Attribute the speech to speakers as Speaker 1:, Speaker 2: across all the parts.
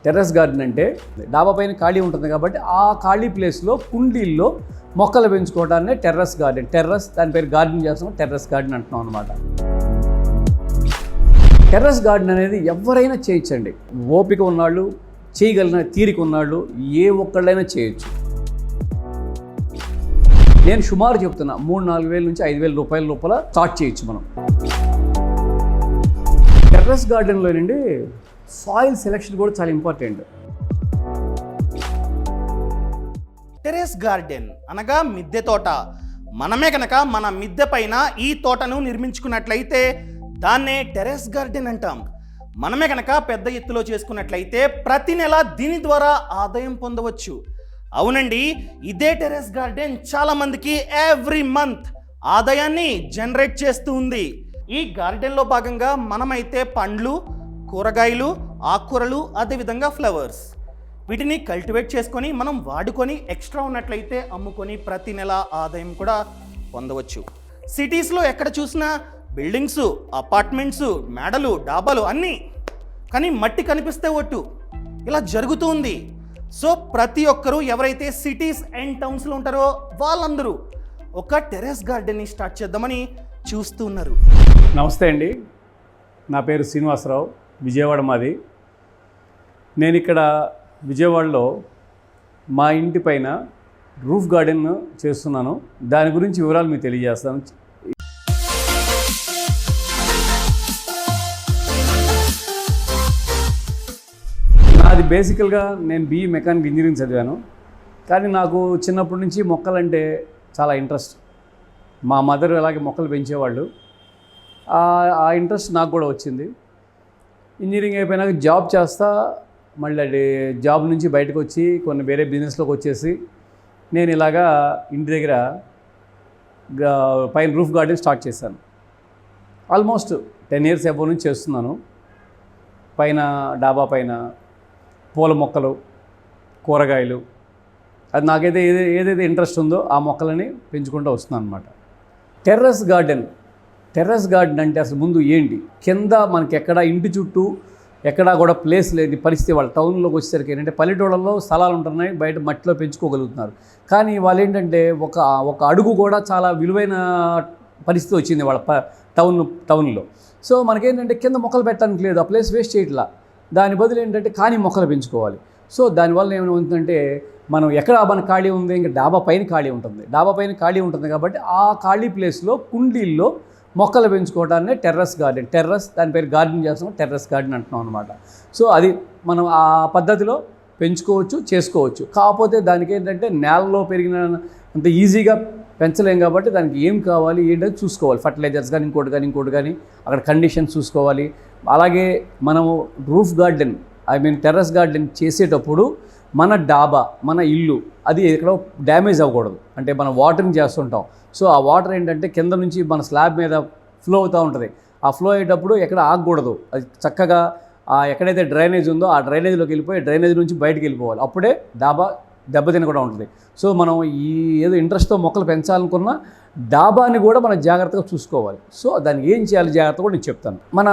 Speaker 1: Terrace garden అంటే డాబా పైన ఖాళీ ఉంటుంది కాబట్టి ఆ ఖాళీ ప్లేస్లో కుండీల్లో మొక్కలు పెంచుకోవడాన్ని టెర్రస్ గార్డెన్. టెర్రస్ దాని పేరు గార్డెన్ చేస్తున్నాం, టెర్రస్ గార్డెన్ అంటున్నాం అనమాట. టెర్రస్ గార్డెన్ అనేది ఎవరైనా చేయొచ్చండి. ఓపిక ఉన్నాళ్ళు, చేయగలిగిన తీరిక ఉన్నాళ్ళు ఏ ఒక్కళ్ళైనా చేయొచ్చు. నేను సుమారు చెప్తున్నా 3-4 వేల నుంచి 5,000 రూపాయల లోపల స్టార్ట్ చేయొచ్చు మనం. టెర్రస్ గార్డెన్లో నుండి సాయిల్ సెలెక్షన్ కూడా చాలా ఇంపార్టెంట్.
Speaker 2: టెరెస్ గార్డెన్ అనగా మిద్దె తోట. మనమే కనుక మన మిద్దె పైన ఈ తోటను నిర్మించుకున్నట్లయితే దాన్నే టెరెస్ గార్డెన్ అంటాం. మనమే కనుక పెద్ద ఎత్తులో చేసుకున్నట్లయితే ప్రతి నెల దీని ద్వారా ఆదాయం పొందవచ్చు. అవునండి, ఇదే టెరెస్ గార్డెన్ చాలామందికి ఎవ్రీ మంత్ ఆదాయాన్ని జనరేట్ చేస్తూ ఉంది. ఈ గార్డెన్లో భాగంగా మనమైతే పండ్లు, కూరగాయలు, ఆకుకూరలు, అదేవిధంగా ఫ్లవర్స్ వీటిని కల్టివేట్ చేసుకొని మనం వాడుకొని ఎక్స్ట్రా ఉన్నట్లయితే అమ్ముకొని ప్రతి నెల ఆదాయం కూడా పొందవచ్చు. సిటీస్లో ఎక్కడ చూసినా బిల్డింగ్స్, అపార్ట్మెంట్స్, మేడలు, డాబాలు అన్నీ, కానీ మట్టి కనిపిస్తే ఒట్టు ఇలా జరుగుతూ ఉంది. సో ప్రతి ఒక్కరూ ఎవరైతే సిటీస్ అండ్ టౌన్స్లో ఉంటారో వాళ్ళందరూ ఒక టెరెస్ గార్డెన్ని స్టార్ట్ చేద్దామని చూస్తూ ఉన్నారు.
Speaker 1: నమస్తే అండి, నా పేరు శ్రీనివాసరావు, విజయవాడ మాది. నేను ఇక్కడ విజయవాడలో మా ఇంటి పైన రూఫ్ గార్డెన్ చేస్తున్నాను. దాని గురించి వివరాలు మీకు తెలియజేస్తాను. నాది బేసికల్గా నేను BE మెకానికల్ ఇంజనీరింగ్ చదివాను. కానీ నాకు చిన్నప్పటి నుంచి మొక్కలంటే చాలా ఇంట్రెస్ట్. మా మదర్ అలాగే మొక్కలు పెంచేవాళ్ళు. ఆ ఇంట్రెస్ట్ నాకు కూడా వచ్చింది. ఇంజనీరింగ్ అయిపోయినాక జాబ్ చేస్తా, మళ్ళీ జాబ్ నుంచి బయటకు వచ్చి కొన్ని వేరే బిజినెస్లోకి వచ్చేసి నేను ఇలాగా ఇంటి దగ్గర పైన రూఫ్ గార్డెన్ స్టార్ట్ చేశాను. ఆల్మోస్ట్ 10 years అబౌవ్ నుంచి చేస్తున్నాను. పైన డాబా పైన పూల మొక్కలు, కూరగాయలు, అది నాకైతే ఏదైతే ఇంట్రెస్ట్ ఉందో ఆ మొక్కలని పెంచుకుంటూ వస్తున్నాను అనమాట. టెర్రస్ గార్డెన్ అంటే అసలు ముందు ఏంటి, కింద మనకి ఎక్కడ ఇంటి చుట్టూ ఎక్కడా కూడా ప్లేస్ లేని పరిస్థితి. వాళ్ళు టౌన్లోకి వచ్చేసరికి ఏంటంటే పల్లెటూళ్ళలో స్థలాలు ఉంటున్నాయి, బయట మట్టిలో పెంచుకోగలుగుతున్నారు. కానీ వాళ్ళు ఏంటంటే ఒక అడుగు కూడా చాలా విలువైన పరిస్థితి వచ్చింది వాళ్ళ టౌన్లో. సో మనకేంటంటే కింద మొక్కలు పెట్టడానికి లేదు, ఆ ప్లేస్ వేస్ట్ చేయట్లా. దాని బదులు ఏంటంటే కానీ మొక్కలు పెంచుకోవాలి. సో దానివల్ల ఏమవుతుందంటే మనం ఎక్కడ మన ఖాళీ ఉంది, ఇంకా డాబా పైన ఖాళీ ఉంటుంది కాబట్టి ఆ ఖాళీ ప్లేస్లో కుండీల్లో మొక్కలు పెంచుకోవడాన్ని టెర్రస్ గార్డెన్. టెర్రస్ దాని పేరు గార్డెన్ చేస్తున్నాం, టెర్రస్ గార్డెన్ అంటున్నాం అనమాట. సో అది మనం ఆ పద్ధతిలో పెంచుకోవచ్చు, చేసుకోవచ్చు. కాకపోతే దానికి ఏంటంటే నేలలో పెరిగిన అంత ఈజీగా పెంచలేం కాబట్టి దానికి ఏం కావాలి ఏంటంటే చూసుకోవాలి. ఫర్టిలైజర్స్ కానీ ఇంకోటి కానీ అక్కడ కండిషన్స్ చూసుకోవాలి. అలాగే మనము రూఫ్ గార్డెన్ టెర్రస్ గార్డెన్ చేసేటప్పుడు మన డాబా, మన ఇల్లు అది ఎక్కడో డ్యామేజ్ అవ్వకూడదు. అంటే మనం వాటరింగ్ చేస్తుంటాం. సో ఆ వాటర్ ఏంటంటే కింద నుంచి మన స్లాబ్ మీద ఫ్లో అవుతూ ఉంటుంది. ఆ ఫ్లో అయ్యేటప్పుడు ఎక్కడ ఆగకూడదు. అది చక్కగా ఎక్కడైతే డ్రైనేజ్ ఉందో ఆ డ్రైనేజ్లోకి వెళ్ళిపోయి డ్రైనేజ్ నుంచి బయటకు వెళ్ళిపోవాలి. అప్పుడే డాబా దెబ్బతిన కూడా ఉంటుంది. సో మనం ఏదో ఇంట్రెస్ట్తో మొక్కలు పెంచాలనుకున్న డాబాని కూడా మనం జాగ్రత్తగా చూసుకోవాలి. సో దానికి ఏం చేయాలి జాగ్రత్త కూడా నేను చెప్తాను. మన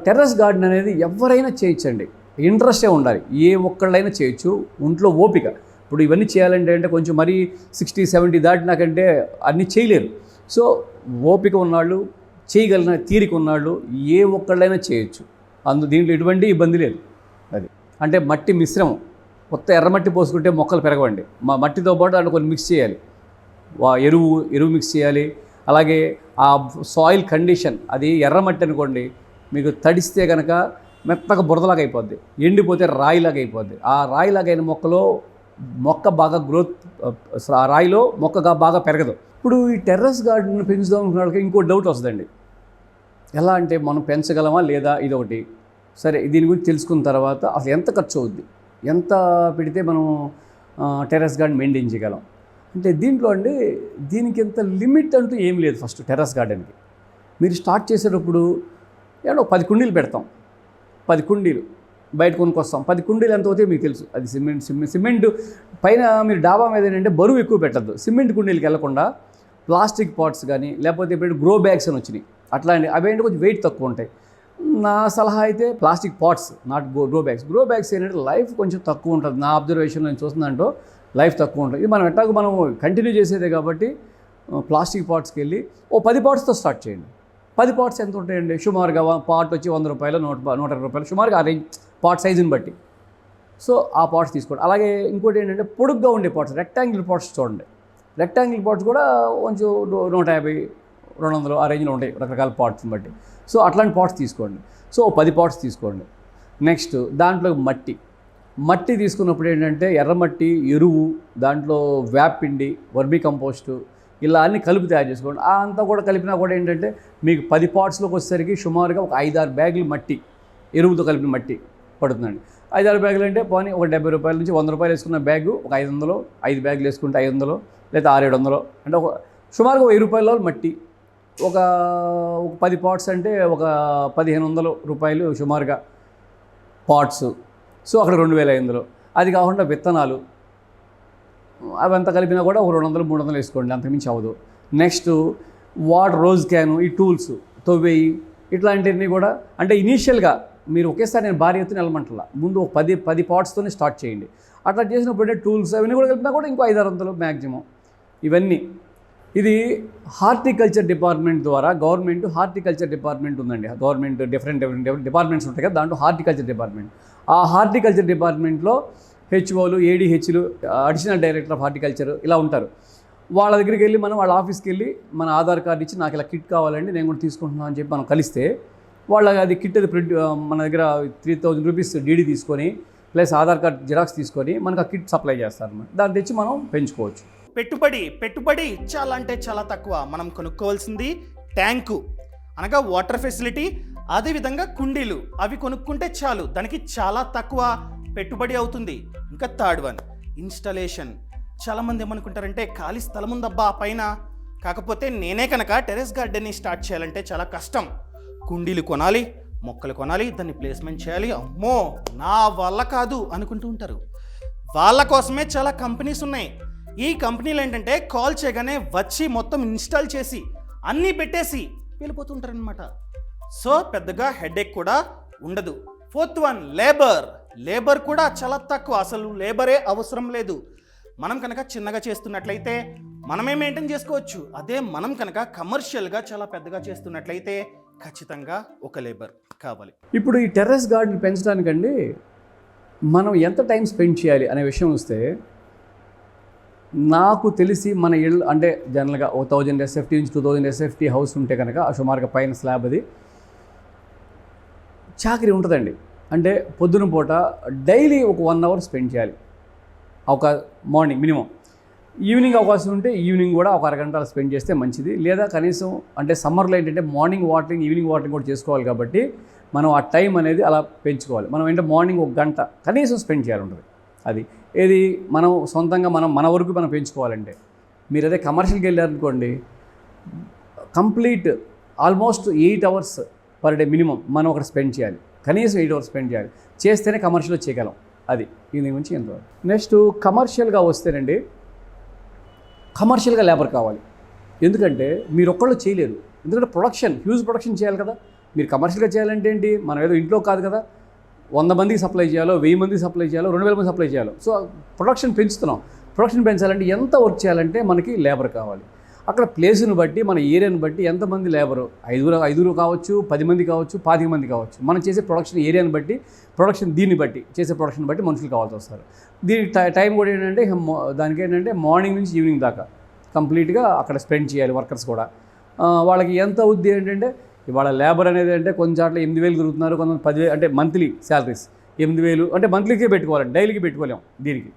Speaker 1: టెర్రస్ గార్డెన్ అనేది ఎవరైనా చేయొచ్చండి, ఇంట్రెస్టే ఉండాలి. ఏ ఒక్కళ్ళైనా చేయొచ్చు, ఒంట్లో ఓపిక. ఇప్పుడు ఇవన్నీ చేయాలంటే కొంచెం మరీ 60-70 దాటినాకంటే అన్నీ చేయలేరు. సో ఓపిక ఉన్నాళ్ళు, చేయగలిగిన తీరిక ఉన్నాళ్ళు ఏ ఒక్కళ్ళైనా చేయొచ్చు. దీంట్లో ఎటువంటి ఇబ్బంది లేదు. అది అంటే మట్టి మిశ్రమం, కొత్త ఎర్రమట్టి పోసుకుంటే మొక్కలు పెరగవండి. మట్టితో పాటు దాంట్లో కొన్ని మిక్స్ చేయాలి, ఎరువు మిక్స్ చేయాలి. అలాగే ఆ సాయిల్ కండిషన్, అది ఎర్రమట్టి అనుకోండి, మీకు తడిస్తే కనుక మెత్తగా బురదలాగా అయిపోద్ది, ఎండిపోతే రాయిలాగా అయిపోద్ది. ఆ రాయిలాగా అయిన మొక్క బాగా గ్రోత్, ఆ రాయిలో మొక్క బాగా పెరగదు. ఇప్పుడు ఈ టెర్రస్ గార్డెన్ పెంచుదాం అనుకున్న వాళ్ళకి ఇంకో డౌట్ వస్తుందండి. ఎలా అంటే మనం పెంచగలమా లేదా, ఇదొకటి. సరే, దీని గురించి తెలుసుకున్న తర్వాత అసలు ఎంత ఖర్చు అవుద్ది, ఎంత పెడితే మనం టెర్రస్ గార్డెన్ మెయింటైన్ చేయగలం అంటే దీంట్లో అండి దీనికి ఎంత లిమిట్ అంటూ ఏం లేదు. ఫస్ట్ టెర్రస్ గార్డెన్కి మీరు స్టార్ట్ చేసేటప్పుడు ఏదో 10 కుండీలు పెడతాం. 10 కుండీలు బయట కొనుక్కొస్తాం. 10 కుండీలు ఎంత అవుతాయో మీకు తెలుసు. అది సిమెంట్ పైన మీరు డాబా మీద ఏంటంటే బరువు ఎక్కువ పెట్టద్దు. సిమెంట్ కుండీలకి వెళ్లకుండా ప్లాస్టిక్ పాట్స్ కానీ లేకపోతే ఇప్పుడు గ్రో బ్యాగ్స్ అని వచ్చినాయి అట్లాంటి, అవి ఏంటి కొంచెం వెయిట్ తక్కువ ఉంటాయి. నా సలహా అయితే plastic pots, not grow bags. Grow bags ఏంటంటే లైఫ్ కొంచెం తక్కువ ఉంటుంది. నా అబ్జర్వేషన్ నేను చూస్తుందంటో లైఫ్ తక్కువ ఉంటుంది. ఇది మనం ఎట్లాగో మనం కంటిన్యూ చేసేదే కాబట్టి ప్లాస్టిక్ పాట్స్కి వెళ్ళి 10 పాట్స్తో స్టార్ట్ చేయండి. 10 పాట్స్ ఎంత ఉంటాయండి? సుమారుగా పాట్ వచ్చి 100 రూపాయలు, 120 రూపాయలు, సుమారుగా ఆ రేంజ్ పాట్ సైజుని బట్టి. సో ఆ పాట్స్ తీసుకోండి. అలాగే ఇంకోటి ఏంటంటే పొడుగ్గా ఉండే పాట్స్, రెక్టాంగిల్ పాట్స్ చూడండి. రెక్టాంగిల్ పాట్స్ కూడా కొంచెం 150, 200 ఆ రేంజ్లో ఉంటాయి రకరకాల పాట్స్ని బట్టి. సో అట్లాంటి పాట్స్ తీసుకోండి. సో 10 పాట్స్ తీసుకోండి. నెక్స్ట్ దాంట్లో మట్టి తీసుకున్నప్పుడు ఏంటంటే ఎర్రమట్టి, ఎరువు, దాంట్లో వేపిండి, వర్మీ కంపోస్టు ఇలా అన్నీ కలిపి తయారు చేసుకోండి. అంతా కూడా కలిపినా కూడా ఏంటంటే మీకు 10 పాట్స్లోకి వచ్చేసరికి సుమారుగా ఒక 5-6 బ్యాగులు మట్టి, ఎరువుతో కలిపిన మట్టి పడుతుందండి. 5-6 బ్యాగులు అంటే పోనీ ఒక 70 రూపాయల నుంచి 100 రూపాయలు వేసుకున్న బ్యాగు ఒక 500, 5 బ్యాగులు వేసుకుంటే 500 లేదా 600-700 అంటే ఒక సుమారుగా 1000 రూపాయల మట్టి. ఒక 10 పాట్స్ అంటే ఒక 1500 రూపాయలు సుమారుగా పాట్స్. సో అక్కడ 2500. అది కాకుండా విత్తనాలు అవంతా కలిపినా కూడా ఒక 200-300 వేసుకోండి, అంతకుమించి అవ్వదు. నెక్స్ట్ వాటర్, రోజ్ క్యాను, ఈ టూల్స్, తవ్వేయి, ఇట్లాంటివన్నీ కూడా అంటే ఇనీషియల్గా మీరు ఒకేసారి నేను భారీ ఎత్తున వెళ్ళమంటలా, ముందు ఒక 10 పాట్స్తోనే స్టార్ట్ చేయండి. అట్లా చేసినప్పుడే టూల్స్ అవన్నీ కూడా కలిపినా కూడా ఇంకో 500-600 మ్యాక్సిమం. ఇవన్నీ ఇది హార్టికల్చర్ డిపార్ట్మెంట్ ద్వారా, గవర్నమెంట్ హార్టికల్చర్ డిపార్ట్మెంట్ ఉందండి. గవర్నమెంట్ డిఫరెంట్ డిపార్ట్మెంట్స్ ఉంటాయి కదా, దాంట్లో హార్టికల్చర్ డిపార్ట్మెంట్. ఆ హార్టికల్చర్ డిపార్ట్మెంట్లో హెచ్ఓలు, ఏడీహెచ్లు, అడిషనల్ డైరెక్టర్ ఆఫ్ హార్టికల్చర్ ఇలా ఉంటారు. వాళ్ళ దగ్గరికి వెళ్ళి మనం వాళ్ళ ఆఫీస్కి వెళ్ళి మన ఆధార్ కార్డు ఇచ్చి నాకు ఇలా కిట్ కావాలండి, నేను కూడా తీసుకుంటున్నాను అని చెప్పి మనం కలిస్తే వాళ్ళ అది కిట్ అది మన దగ్గర 3000 రూపీస్ డీడీ తీసుకొని ప్లస్ ఆధార్ కార్డ్ జిరాక్స్ తీసుకొని మనకు ఆ కిట్ సప్లై చేస్తారు. దాన్ని తెచ్చి మనం పెంచుకోవచ్చు.
Speaker 2: పెట్టుబడి చాలా అంటే చాలా తక్కువ. మనం కొనుక్కోవాల్సింది ట్యాంకు అనగా వాటర్ ఫెసిలిటీ, అదేవిధంగా కుండీలు, అవి కొనుక్కుంటే చాలు. దానికి చాలా తక్కువ పెట్టుబడి అవుతుంది. ఇంకా థర్డ్ వన్ ఇన్స్టాలేషన్. చాలామంది ఏమనుకుంటారంటే ఖాళీ స్థలం ఉందబ్బా పైన, కాకపోతే నేనే కనుక టెరెస్ గార్డెన్ని స్టార్ట్ చేయాలంటే చాలా కష్టం. కుండీలు కొనాలి, మొక్కలు కొనాలి, దాన్ని ప్లేస్మెంట్ చేయాలి, అమ్మో నా వల్ల కాదు అనుకుంటూ ఉంటారు. వాళ్ళ కోసమే చాలా కంపెనీస్ ఉన్నాయి. ఈ కంపెనీలు ఏంటంటే కాల్ చేయగానే వచ్చి మొత్తం ఇన్స్టాల్ చేసి అన్నీ పెట్టేసి వెళ్ళిపోతుంటారనమాట. సో పెద్దగా హెడేక్ కూడా ఉండదు. ఫోర్త్ వన్ లేబర్ కూడా చాలా తక్కువ, అసలు లేబరే అవసరం లేదు. మనం కనుక చిన్నగా చేస్తున్నట్లయితే మనమే మెయింటైన్ చేసుకోవచ్చు. అదే మనం కనుక కమర్షియల్గా చాలా పెద్దగా చేస్తున్నట్లయితే ఖచ్చితంగా ఒక లేబర్ కావాలి.
Speaker 1: ఇప్పుడు ఈ టెర్రస్ గార్డెన్ పెంచడానికండి మనం ఎంత టైం స్పెండ్ చేయాలి అనే విషయం వస్తే, నాకు తెలిసి మన ఇళ్ళు అంటే జనరల్గా 1000 SFT నుంచి 2000 SFT హౌస్ ఉంటే కనుక సుమారుగా పైన స్లాబ్ అది చాకరీ ఉంటుందండి. అంటే పొద్దున పూట డైలీ ఒక 1 అవర్ స్పెండ్ చేయాలి, ఒక మార్నింగ్ మినిమం. ఈవినింగ్ అవకాశం ఉంటే ఈవినింగ్ కూడా ఒక అరగంట స్పెండ్ చేస్తే మంచిది. లేదా కనీసం అంటే సమ్మర్లో ఏంటంటే మార్నింగ్ వాటరింగ్, ఈవినింగ్ వాటరింగ్ కూడా చేసుకోవాలి కాబట్టి మనం ఆ టైం అనేది అలా పెంచుకోవాలి. మనం ఏంటంటే మార్నింగ్ 1 గంట కనీసం స్పెండ్ చేయాలి ఉంటుంది. అది ఏది మనం సొంతంగా మన వరకు మనం పెంచుకోవాలంటే. మీరు అదే కమర్షియల్కి వెళ్ళారనుకోండి, complete almost 8 hours per day minimum మనం అక్కడ స్పెండ్ చేయాలి. కనీసం 8 అవర్స్ స్పెండ్ చేయాలి. చేస్తేనే కమర్షియల్లో చేయగలం. అది దీని గురించి ఎంతవరకు. నెక్స్ట్ కమర్షియల్గా వస్తేనండి, కమర్షియల్గా లేబర్ కావాలి. ఎందుకంటే మీరు ఒక్కళ్ళు చేయలేరు. ఎందుకంటే హ్యూజ్ ప్రొడక్షన్ చేయాలి కదా. మీరు కమర్షియల్గా చేయాలంటే ఏంటి, మనం ఏదో ఇంట్లో కాదు కదా, 100 మందికి సప్లై చేయాలో, 1000 మందికి సప్లై చేయాలో, 2000 మంది సప్లై చేయాలో. సో ప్రొడక్షన్ పెంచుతున్నాం. ప్రొడక్షన్ పెంచాలంటే ఎంత వర్క్ చేయాలంటే మనకి లేబర్ కావాలి. అక్కడ ప్లేస్ని బట్టి, మన ఏరియాని బట్టి ఎంతమంది లేబరు, 5 కావచ్చు, 10 మంది కావచ్చు, 25 మంది కావచ్చు. మనం చేసే ప్రొడక్షన్ ఏరియాని బట్టి, దీన్ని బట్టి, చేసే ప్రొడక్షన్ బట్టి మనుషులు కావాల్సి వస్తారు. దీనికి టైం కూడా ఏంటంటే దానికి ఏంటంటే మార్నింగ్ నుంచి ఈవినింగ్ దాకా కంప్లీట్గా అక్కడ స్పెండ్ చేయాలి. వర్కర్స్ కూడా వాళ్ళకి ఎంత అవుద్ది ఏంటంటే, ఇవాళ లేబర్ అనేది అంటే కొన్ని చోట్ల 8000 దొరుకుతున్నారు, కొంతమంది 10,000 అంటే మంత్లీ శాలరీస్ 8000 అంటే మంత్లీకే పెట్టుకోవాలి, డైలీకి పెట్టుకోలేం. దీనికి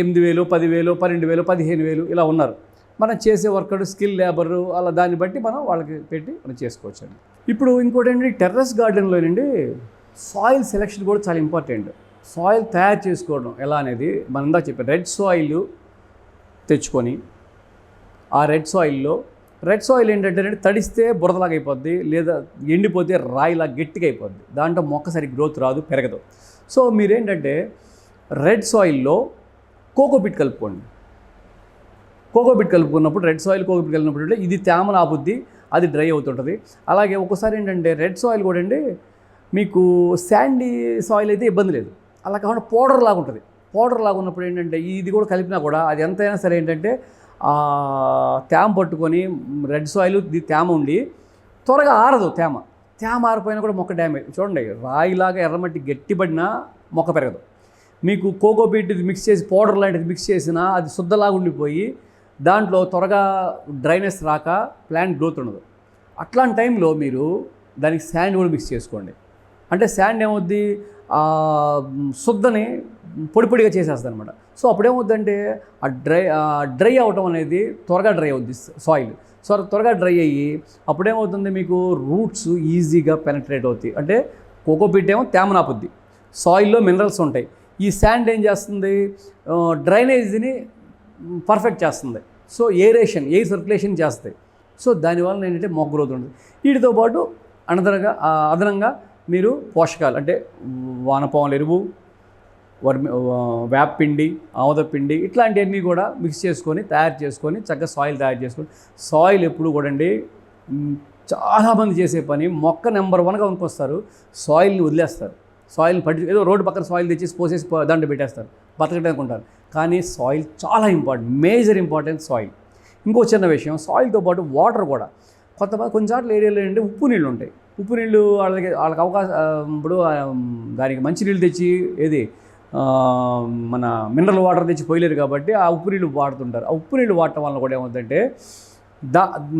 Speaker 1: 8000, 10,000, 12,000, 15,000 ఇలా ఉన్నారు. మనం చేసే వర్కర్, స్కిల్ లేబరు, అలా దాన్ని బట్టి మనం వాళ్ళకి పెట్టి మనం చేసుకోవచ్చు అండి. ఇప్పుడు ఇంకోటి ఏంటంటే టెర్రస్ గార్డెన్లోనండి సాయిల్ సెలెక్షన్ కూడా చాలా ఇంపార్టెంట్. సాయిల్ తయారు చేసుకోవడం ఎలా అనేది మనం ఇందాక చెప్పాను. రెడ్ సాయిల్ తెచ్చుకొని ఆ రెడ్ సాయిల్ ఏంటంటే తడిస్తే బురదలాగా అయిపోద్ది, లేదా ఎండిపోతే రాయిలా గట్టిగా అయిపోద్ది. దాంట్లో మొక్క సరి గ్రోత్ రాదు, పెరగదు. సో మీరేంటంటే రెడ్ సాయిల్లో కోకోపిట్ కలుపుకోండి. కోకోపిట్ కలుపుకున్నప్పుడు రెడ్ సాయిల్ కోకోపిట్ కలిపినప్పుడు ఇది తేమను ఆపుద్ది. అది డ్రై అవుతుంటుంది. అలాగే ఒక్కోసారి ఏంటంటే రెడ్ సాయిల్ కూడా అండి మీకు శాండీ సాయిల్ అయితే ఇబ్బంది లేదు, అలా కాకుండా పౌడర్ లాగా ఉంటుంది. పౌడర్ లాగా ఉన్నప్పుడు ఏంటంటే ఇది కూడా కలిపినా కూడా అది ఎంతైనా సరే ఏంటంటే తేమ పట్టుకొని రెడ్ సాయిల్ తేమ ఉండి త్వరగా ఆరదు. తేమ ఆరిపోయినా కూడా మొక్క డ్యామేజ్. చూడండి, రాయిలాగా ఎర్రమట్టి గట్టిపడినా మొక్క పెరగదు. మీకు కోకోపీట్ మిక్స్ చేసి పౌడర్ లాంటిది మిక్స్ చేసినా అది శుద్ధలాగా ఉండిపోయి దాంట్లో త్వరగా డ్రైనెస్ రాక ప్లాంట్ గ్రోత్ ఉండదు. అట్లాంటి టైంలో మీరు దానికి శాండ్ కూడా మిక్స్ చేసుకోండి. అంటే శాండ్ ఏమవుద్ది, శుద్ధని పొడి పొడిగా చేసేస్తుంది అనమాట. సో అప్పుడేమవుద్దంటే డ్రై అవటం అనేది త్వరగా డ్రై అవుద్ది సాయిల్. సో త్వరగా డ్రై అయ్యి అప్పుడేమవుతుంది, మీకు రూట్స్ ఈజీగా పెనట్రేట్ అవుతాయి. అంటే కోకోపీట్ ఏమో తేమనాపుద్ది, సాయిల్లో మినరల్స్ ఉంటాయి. ఈ శాండ్ ఏం చేస్తుంది, డ్రైనేజీని పర్ఫెక్ట్ చేస్తుంది. సో ఎయిర్ సర్క్యులేషన్ చేస్తాయి. సో దానివల్ల ఏంటంటే మొక్క గ్రోత్ ఉంటుంది. వీటితో పాటు అదనంగా మీరు పోషకాలు అంటే వానపాముల ఎరువు, వేపపిండి, ఆముదపిండి ఇట్లాంటివన్నీ కూడా మిక్స్ చేసుకొని తయారు చేసుకొని చక్కగా సాయిల్ తయారు చేసుకొని, సాయిల్ ఎప్పుడు కూడా అండి చాలామంది చేసే పని మొక్క నెంబర్ 1గా కొనుక్కొస్తారు, సాయిల్ని వదిలేస్తారు. సాయిల్ని ఏదో రోడ్డు పక్కన సాయిల్ తెచ్చేసి పోసేసి దాంట్లో పెట్టేస్తారు, బతకడానికి ఉంటారు. కానీ సాయిల్ చాలా ఇంపార్టెంట్, మేజర్ ఇంపార్టెంట్ సాయిల్. ఇంకో చిన్న విషయం, సాయిల్తో పాటు వాటర్ కూడా. కొన్ని చోట్ల ఏరియాలో ఏంటంటే ఉప్పు నీళ్ళు ఉంటాయి. ఉప్పు నీళ్ళు వాళ్ళకి అవకాశం ఇప్పుడు దానికి మంచి నీళ్ళు తెచ్చి మన మినరల్ వాటర్ తెచ్చి పోయలేరు కాబట్టి ఆ ఉప్పు నీళ్ళు వాడుతుంటారు. ఆ ఉప్పు నీళ్ళు వాడటం వల్ల కూడా ఏమవుతుందంటే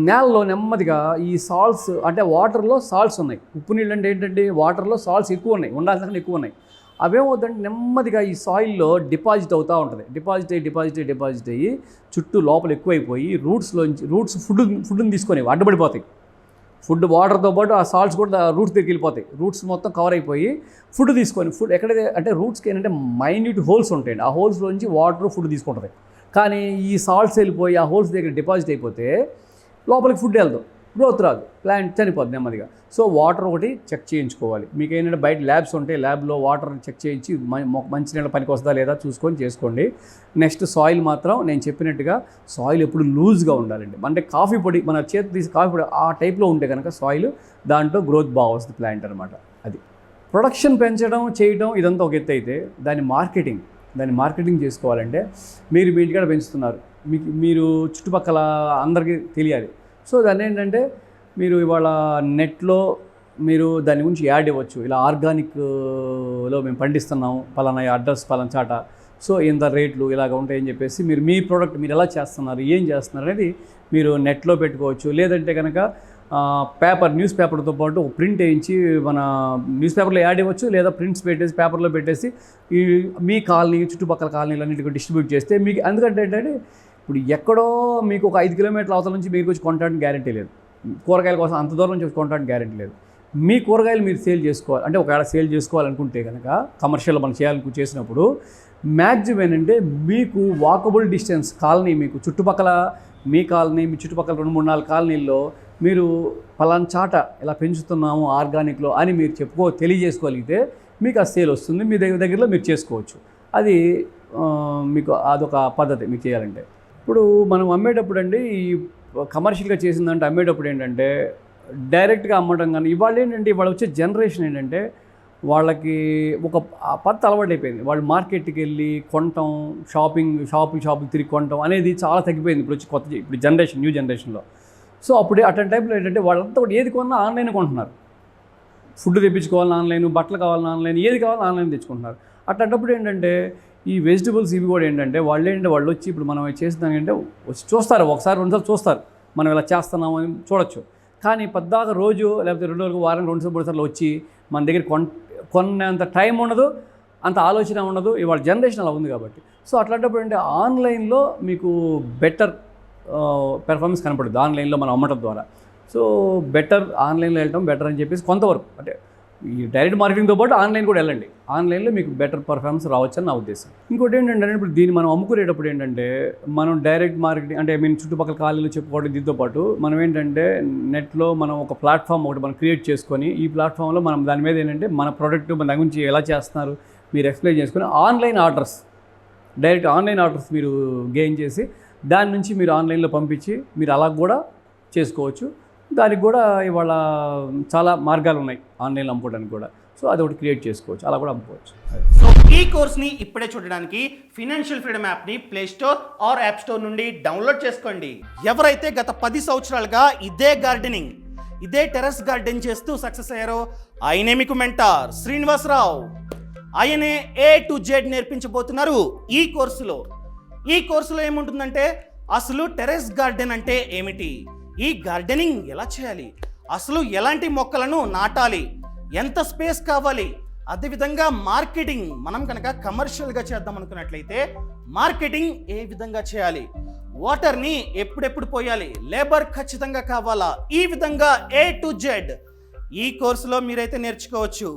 Speaker 1: నేలలో నెమ్మదిగా ఈ సాల్ట్స్, అంటే వాటర్లో సాల్ట్స్ ఉన్నాయి. ఉప్పు నీళ్ళు అంటే ఏంటంటే వాటర్లో సాల్ట్స్ ఎక్కువ ఉన్నాయి, ఉండాల్సిన ఎక్కువ ఉన్నాయి. అవేమవుతుందంటే నెమ్మదిగా ఈ సాయిల్లో డిపాజిట్ అవుతూ ఉంటుంది. డిపాజిట్ అయ్యి చుట్టూ లోపల ఎక్కువైపోయి రూట్స్ ఫుడ్ని తీసుకొని అడ్డుపడిపోతాయి. వాటర్తో పాటు ఆ సాల్ట్స్ కూడా రూట్స్ దగ్గరికి వెళ్ళిపోతాయి. రూట్స్ మొత్తం కవర్ అయిపోయి ఫుడ్ ఎక్కడైతే అంటే రూట్స్కి ఏంటంటే మైన్యూట్ హోల్స్ ఉంటాయండి. ఆ హోల్స్లోంచి వాటర్ ఫుడ్ తీసుకుంటుంది. కానీ ఈ సాల్ట్స్ వెళ్ళిపోయి ఆ హోల్స్ దగ్గర డిపాజిట్ అయిపోతే లోపలికి ఫుడ్ వెళ్దాం, గ్రోత్ రాదు, ప్లాంట్ చనిపోద్ది నెమ్మదిగా. సో వాటర్ ఒకటి చెక్ చేయించుకోవాలి. మీకు ఏంటంటే బయట ల్యాబ్స్ ఉంటాయి, ల్యాబ్లో వాటర్ చెక్ చేయించి మంచి నీళ్ళ పనికి వస్తుందా లేదా చేసుకోండి. నెక్స్ట్ సాయిల్ మాత్రం నేను చెప్పినట్టుగా సాయిల్ ఎప్పుడు లూజ్గా ఉండాలండి. అంటే కాఫీ పొడి మన చేతి తీసి కాఫీ పొడి ఆ టైప్లో ఉంటే కనుక సాయిల్ దాంట్లో గ్రోత్ బాగా వస్తుంది ప్లాంట్ అనమాట. అది ప్రొడక్షన్ చేయడం ఇదంతా ఒక ఎత్తు అయితే దాని మార్కెటింగ్ చేసుకోవాలంటే మీరు మీ ఇంటికాడ పెంచుతున్నారు, మీరు చుట్టుపక్కల అందరికీ తెలియాలి. సో దాన్ని ఏంటంటే మీరు ఇవాళ నెట్లో మీరు దాని గురించి యాడ్ ఇవ్వచ్చు. ఇలా ఆర్గానిక్లో మేము పండిస్తున్నాము, పలానా అడ్రస్ పలానా చాట, సో ఇంత రేట్లు ఇలాగ ఉంటాయని చెప్పేసి మీరు మీ ప్రోడక్ట్ మీరు ఎలా చేస్తున్నారు, ఏం చేస్తున్నారు అనేది మీరు నెట్లో పెట్టుకోవచ్చు. లేదంటే కనుక న్యూస్ పేపర్తో పాటు ప్రింట్ వేయించి మన న్యూస్ పేపర్లో యాడ్ ఇవ్వచ్చు. లేదా ప్రింట్స్ పెట్టేసి పేపర్లో పెట్టేసి ఈ మీ కాలనీ చుట్టుపక్కల కాలనీలన్నింటికి డిస్ట్రిబ్యూట్ చేస్తే మీకు, ఎందుకంటే ఏంటంటే ఇప్పుడు ఎక్కడో మీకు ఒక 5 కిలోమీటర్ల అవతల నుంచి మీరు వచ్చి కొనడానికి గ్యారెంటీ లేదు, కూరగాయల కోసం అంత దూరం నుంచి కొనడానికి గ్యారెంటీ లేదు. మీ కూరగాయలు మీరు సేల్ చేసుకోవాలి అంటే ఒకవేళ సేల్ చేసుకోవాలనుకుంటే కనుక కమర్షియల్ మనం చేసినప్పుడు మ్యాక్సిమం ఏంటంటే మీకు వాకబుల్ డిస్టెన్స్ కాలనీ, మీకు చుట్టుపక్కల మీ చుట్టుపక్కల 2-3-4 కాలనీల్లో మీరు పలానా చాట ఇలా పెంచుతున్నాము ఆర్గానిక్లో అని మీరు తెలియజేసుకోగలిగితే మీకు ఆ సేల్ వస్తుంది, మీ దగ్గరలో మీరు చేసుకోవచ్చు. అది మీకు అదొక పద్ధతి మీకు చేయాలంటే. ఇప్పుడు మనం అమ్మేటప్పుడు అండి ఈ కమర్షియల్గా చేసిందంటే అమ్మేటప్పుడు ఏంటంటే డైరెక్ట్గా అమ్మడం కానీ ఇవాళ వచ్చే జనరేషన్ ఏంటంటే వాళ్ళకి ఒక పద్ధతి అలవాటు అయిపోయింది. వాళ్ళు మార్కెట్కి వెళ్ళి కొనటం, షాపింగ్ తిరిగి కొనటం అనేది చాలా తగ్గిపోయింది ఇప్పుడు న్యూ జనరేషన్లో. సో అప్పుడే అట్లాంటి టైంలో ఏంటంటే వాళ్ళంతా కూడా ఏది కొన్నా ఆన్లైన్ కొంటున్నారు. ఫుడ్ తెప్పించుకోవాలని ఆన్లైన్, బట్టలు కావాలని ఆన్లైన్, ఏది కావాలని ఆన్లైన్ తెచ్చుకుంటున్నారు. అట్లాంటప్పుడు ఏంటంటే ఈ వెజిటబుల్స్ ఇవి కూడా ఏంటంటే వాళ్ళు వచ్చి ఇప్పుడు మనం చేస్తున్నామంటే వచ్చి చూస్తారు, ఒకసారి 2 సార్లు చూస్తారు మనం ఇలా చేస్తున్నామని చూడొచ్చు. కానీ పద్దాక రోజు లేకపోతే 2 రోజులు వారానికి 2-3 సార్లు వచ్చి మన దగ్గర కొన్నంత టైం ఉండదు, అంత ఆలోచన ఉండదు. ఇవాళ జనరేషన్ అలా ఉంది కాబట్టి. సో అట్లాంటప్పుడు అంటే ఆన్లైన్లో మీకు బెటర్ పెర్ఫార్మెన్స్ కనపడుతుంది ఆన్లైన్లో మనం అమ్మటం ద్వారా. సో ఆన్లైన్లో వెళ్ళటం బెటర్ అని చెప్పేసి కొంతవరకు, అంటే ఈ డైరెక్ట్ మార్కెటింగ్తో పాటు ఆన్లైన్ కూడా వెళ్ళండి. ఆన్లైన్లో మీకు బెటర్ పర్ఫార్మెన్స్ రావచ్చు అని నా ఉద్దేశం. ఇంకోటి ఏంటంటే ఇప్పుడు దీన్ని మనం అమ్ముకునేటప్పుడు ఏంటంటే మనం డైరెక్ట్ మార్కెటింగ్ అంటే మేము చుట్టుపక్కల కాలనీలో చెప్పుకోవడం, దీంతో పాటు మనం ఏంటంటే నెట్లో మనం ఒక ప్లాట్ఫామ్ ఒకటి మనం క్రియేట్ చేసుకొని ఈ ప్లాట్ఫామ్లో మనం దాని మీద ఏంటంటే మన ప్రోడక్ట్ మన దాని గురించి ఎలా చేస్తున్నారు మీరు ఎక్స్ప్లెయిన్ చేసుకొని డైరెక్ట్ ఆన్లైన్ ఆర్డర్స్ మీరు గెయిన్ చేసి దాని నుంచి మీరు ఆన్లైన్లో పంపించి మీరు అలా కూడా చేసుకోవచ్చు. దానికి కూడా ఇవాళ చాలా మార్గాలు ఉన్నాయి ఆన్లైన్లో అమ్ముకోవడానికి కూడా. సో అది ఒకటి క్రియేట్ చేసుకోవచ్చు, అలా కూడా అమ్ముకోవచ్చు.
Speaker 2: సో ఈ కోర్స్ని ఇప్పుడే చూడడానికి ఫినాన్షియల్ ఫ్రీడమ్ యాప్ని play store or app store నుండి డౌన్లోడ్ చేసుకోండి. ఎవరైతే గత 10 సంవత్సరాలుగా ఇదే గార్డెనింగ్, ఇదే టెర్రస్ గార్డెన్ చేస్తూ సక్సెస్ అయ్యారో ఆయనే మీకు మెంటార్ శ్రీనివాసరావు. ఆయనే A to Z నేర్పించబోతున్నారు ఈ కోర్సులో. ఈ కోర్సులో ఏముంటుందంటే అసలు టెర్రస్ గార్డెన్ అంటే ఏమిటి, ఈ గార్డెనింగ్ ఎలా చేయాలి, అసలు ఎలాంటి మొక్కలను నాటాలి, ఎంత స్పేస్ కావాలి, అదేవిధంగా మార్కెటింగ్ మనం కనుక కమర్షియల్గా చేద్దాం అనుకున్నట్లయితే మార్కెటింగ్ ఏ విధంగా చేయాలి, వాటర్ని ఎప్పుడెప్పుడు పోయాలి, లేబర్ ఖచ్చితంగా కావాలా, ఈ విధంగా A to Z ఈ కోర్సులో మీరైతే నేర్చుకోవచ్చు.